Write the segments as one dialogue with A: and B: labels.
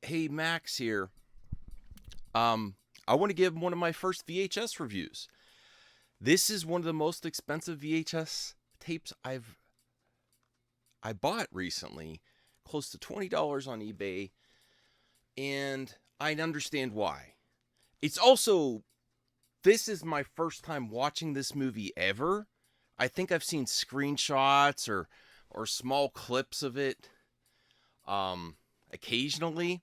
A: Hey, Max here. I want to give one of my first VHS reviews. This is one of the most expensive VHS tapes I bought recently, close to $20 on eBay, and I understand why. It's also this is my first time watching this movie ever. I think I've seen screenshots or small clips of it occasionally,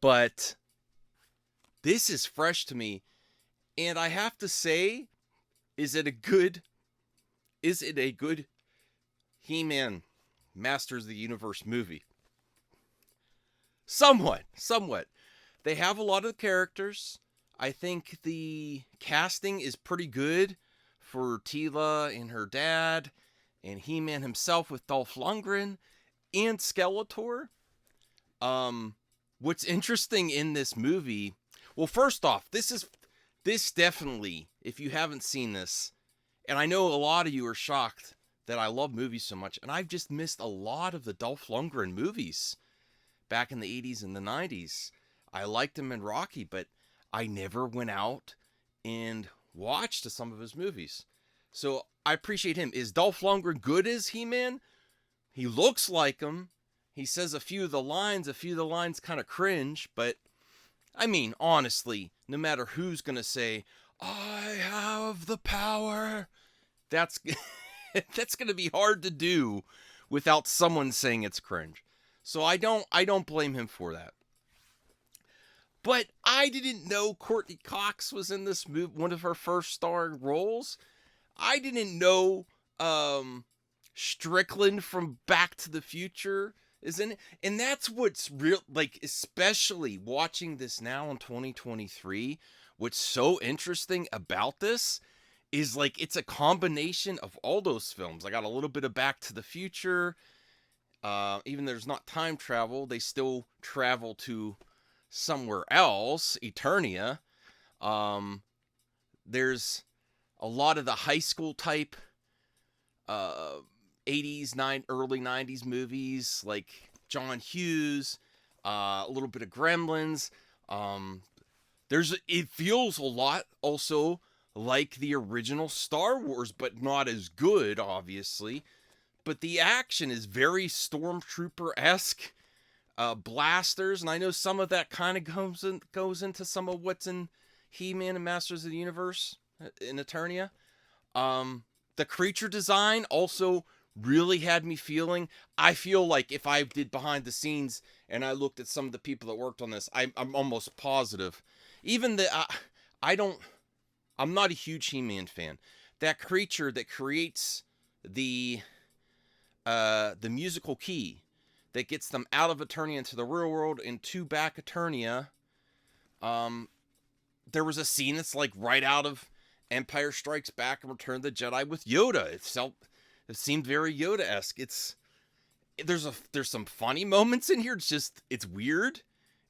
A: but this is fresh to me, and I have to say, is it a good is it a good He-Man Masters of the Universe movie? Somewhat. They have a lot of characters. I think the casting is pretty good for Tila and her dad, and He-Man himself with Dolph Lundgren and Skeletor. Um, what's interesting in this movie? Well, first off, this definitely, if you haven't seen this, and I know a lot of you are shocked that I love movies so much, and I've just missed a lot of the Dolph Lundgren movies back in the 80s and the 90s. I liked him in Rocky, but I never went out and watched some of his movies. So I appreciate him. Is Dolph Lundgren good as He-Man? He looks like him. He says a few of the lines kind of cringe, but I mean, honestly, no matter who's going to say, I have the power, that's that's going to be hard to do without someone saying it's cringe. So I don't blame him for that. But I didn't know Courtney Cox was in this movie, one of her first star roles. I didn't know Strickland from Back to the Future is in it. And that's what's real, like, especially watching this now in 2023. What's so interesting about this is, like, it's a combination of all those films. I got a little bit of Back to the Future. Even there's not time travel, they still travel to somewhere else, Eternia. Um, there's a lot of the high school type uh 80s, early 90s movies like John Hughes, a little bit of Gremlins. Um, it feels a lot also like the original Star Wars, but not as good, obviously. But the action is very Stormtrooper esque. Blasters, and I know some of that kind of goes into some of what's in He-Man and Masters of the Universe in Eternia. The creature design also really had me feeling. I feel like if I did behind the scenes and I looked at some of the people that worked on this, I'm almost positive. Even the I don't. I'm not a huge He-Man fan. That creature that creates the musical key that gets them out of Eternia into the real world and to back Eternia. Um, there was a scene that's like right out of Empire Strikes Back and Return of the Jedi with Yoda. It seemed very Yoda-esque. There's some funny moments in here. It's weird,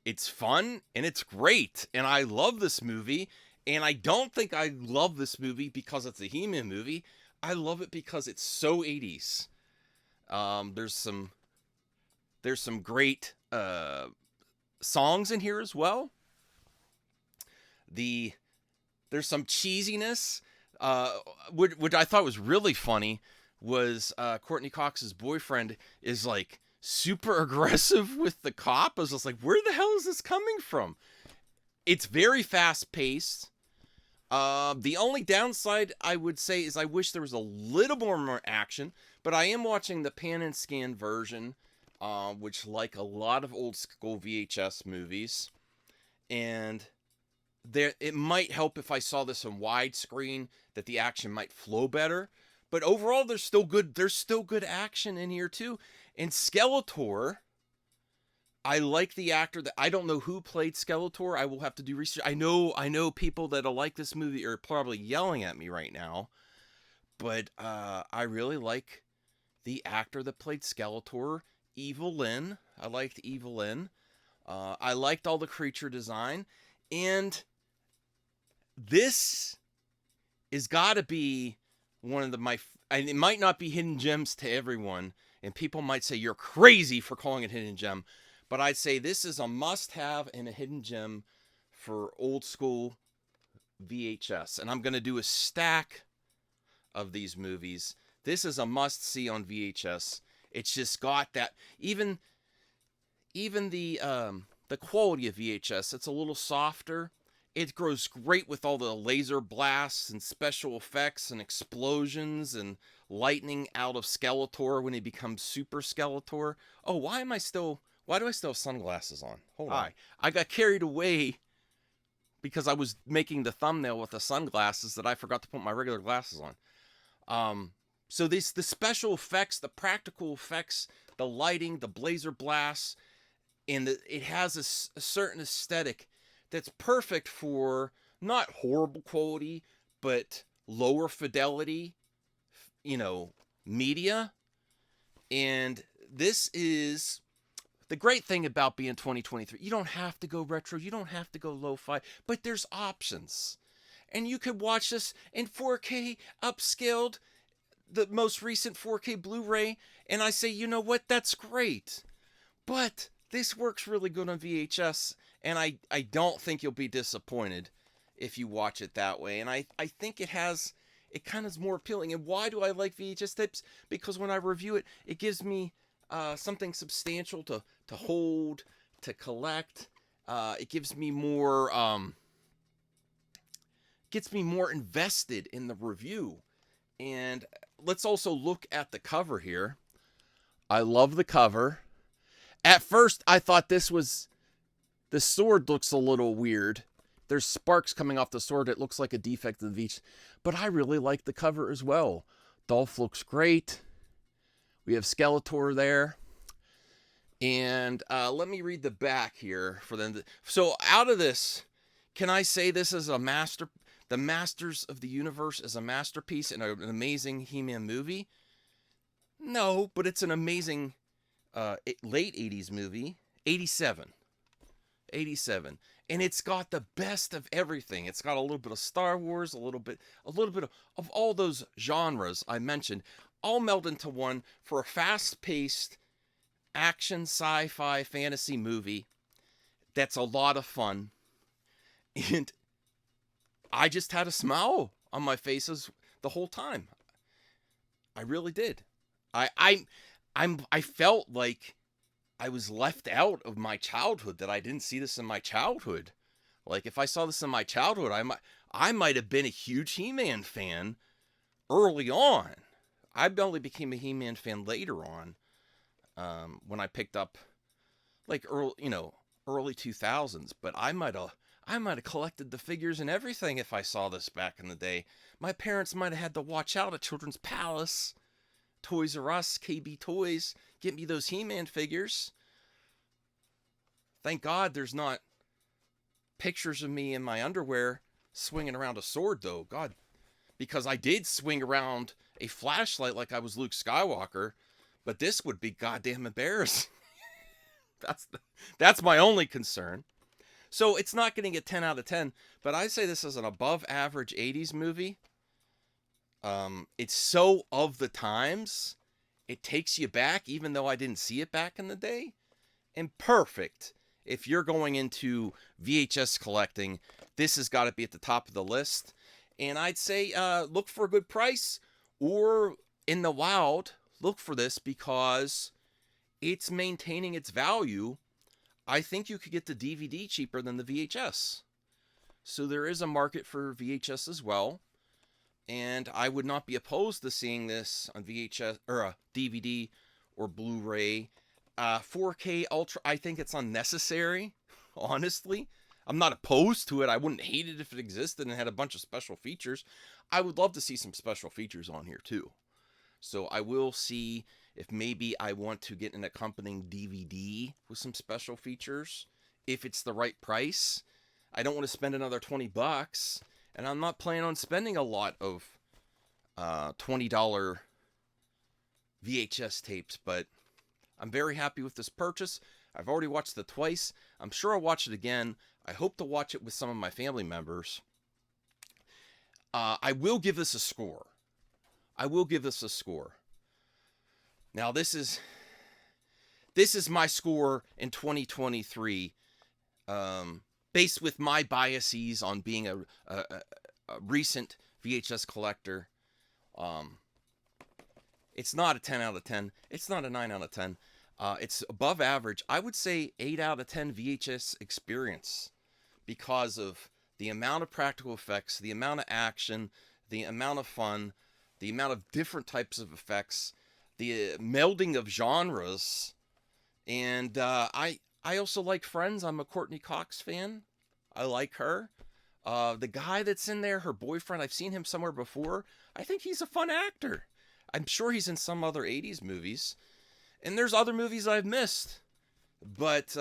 A: it's fun, and it's great. And I love this movie. And I don't think I love this movie because it's a He-Man movie. I love it because it's so 80s. There's some great songs in here as well. There's some cheesiness. What I thought was really funny was Courtney Cox's boyfriend is like super aggressive with the cop. I was just like, where the hell is this coming from? It's very fast paced. The only downside I would say is I wish there was a little more action, but I am watching the pan and scan version, which, like a lot of old school VHS movies, and it might help if I saw this in widescreen, that the action might flow better. But overall, there's still good action in here too. And Skeletor, I like the actor. That I don't know who played Skeletor. I will have to do research. I know people that'll like this movie are probably yelling at me right now, but I really like the actor that played Skeletor, Evil Lyn. I liked Evil Lyn. I liked all the creature design, and this is got to be one of and it might not be hidden gems to everyone, and people might say you're crazy for calling it hidden gem, but I'd say this is a must-have and a hidden gem for old school VHS. And I'm going to do a stack of these movies. This is a must-see on VHS. It's just got that, even the quality of VHS, it's a little softer. It grows great with all the laser blasts and special effects and explosions and lightning out of Skeletor when he becomes Super Skeletor. Oh, why do I still have sunglasses on? Hold on. I got carried away because I was making the thumbnail with the sunglasses that I forgot to put my regular glasses on. So the special effects, the practical effects, the lighting, the blazer blasts, and it has a certain aesthetic that's perfect for not horrible quality, but lower fidelity, media. And this is the great thing about being 2023. You don't have to go retro, you don't have to go lo-fi, but there's options. And you could watch this in 4K upscaled, the most recent 4K Blu-ray, and I say, you know what, that's great. But this works really good on VHS, and I don't think you'll be disappointed if you watch it that way. And I think it kind of is more appealing. And why do I like VHS tapes? Because when I review it, it gives me something substantial to hold, to collect. It gives me more, gets me more invested in the review. And let's also look at the cover here. I love the cover. At first, I thought the sword looks a little weird. There's sparks coming off the sword. It looks like a defect of the VHS. But I really like the cover as well. Dolph looks great. We have Skeletor there. And let me read the back here for them. So out of this, can I say this is the Masters of the Universe is a masterpiece and an amazing He-Man movie? No, but it's an amazing late 80s movie. 87. And it's got the best of everything. It's got a little bit of Star Wars, a little bit of all those genres I mentioned, all melded into one for a fast-paced action, sci-fi, fantasy movie that's a lot of fun. And I just had a smile on my faces the whole time. I really did. I felt like I was left out of my childhood, that I didn't see this in my childhood. Like, if I saw this in my childhood, I might have been a huge He-Man fan early on. I only became a He-Man fan later on, when I picked up, like, early 2000s. But I might have collected the figures and everything if I saw this back in the day. My parents might have had to watch out at Children's Palace, Toys R Us, KB Toys, get me those He-Man figures. Thank God there's not pictures of me in my underwear swinging around a sword, though. God, because I did swing around a flashlight like I was Luke Skywalker, but this would be goddamn embarrassing. That's my only concern. So it's not getting a 10 out of 10, but I say this is an above average 80s movie. It's so of the times, it takes you back, even though I didn't see it back in the day. And perfect. If you're going into VHS collecting, this has got to be at the top of the list. And I'd say look for a good price, or in the wild, look for this because it's maintaining its value. I think you could get the DVD cheaper than the VHS. So there is a market for VHS as well. And I would not be opposed to seeing this on VHS or a DVD or Blu-ray. 4K Ultra, I think it's unnecessary, honestly. I'm not opposed to it. I wouldn't hate it if it existed and had a bunch of special features. I would love to see some special features on here too. So I will see if maybe I want to get an accompanying DVD with some special features, if it's the right price. I don't want to spend another $20. And I'm not planning on spending a lot of $20 VHS tapes, but I'm very happy with this purchase. I've already watched it twice. I'm sure I'll watch it again. I hope to watch it with some of my family members. I will give this a score. Now, this this is my score in 2023, based with my biases on being a recent VHS collector. It's not a 10 out of 10. It's not a 9 out of 10. It's above average. I would say 8 out of 10 VHS experience because of the amount of practical effects, the amount of action, the amount of fun, the amount of different types of effects, the melding of genres. And I also like Friends. I'm a Courtney Cox fan. I like her. The guy that's in there, her boyfriend, I've seen him somewhere before. I think he's a fun actor. I'm sure he's in some other 80s movies. And there's other movies I've missed. But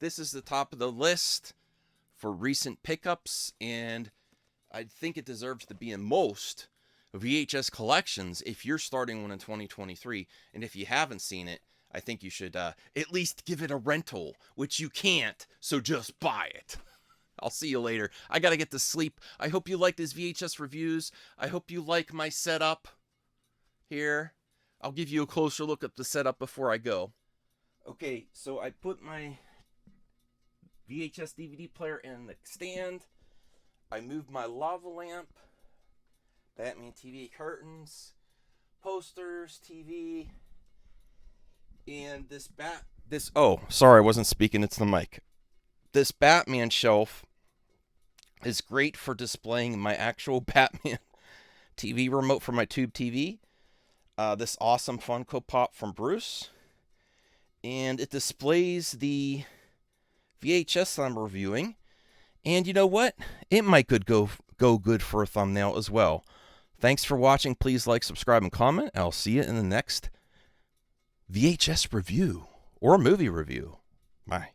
A: this is the top of the list for recent pickups. And I think it deserves to be in most VHS collections if you're starting one in 2023. And if you haven't seen it, I think you should at least give it a rental, which you can't. So just buy it. I'll see you later. I gotta get to sleep. I hope you like these VHS reviews. I hope you like my setup here. I'll give you a closer look at the setup before I go. Okay, so I put my VHS DVD player in the stand. I moved my lava lamp, Batman TV curtains, posters, TV, and oh, sorry, I wasn't speaking into the mic. This Batman shelf is great for displaying my actual Batman TV remote for my tube TV. This awesome Funko Pop from Bruce. And it displays the VHS I'm reviewing. And you know what? It might go good for a thumbnail as well. Thanks for watching. Please like, subscribe, and comment. I'll see you in the next VHS review or movie review. Bye.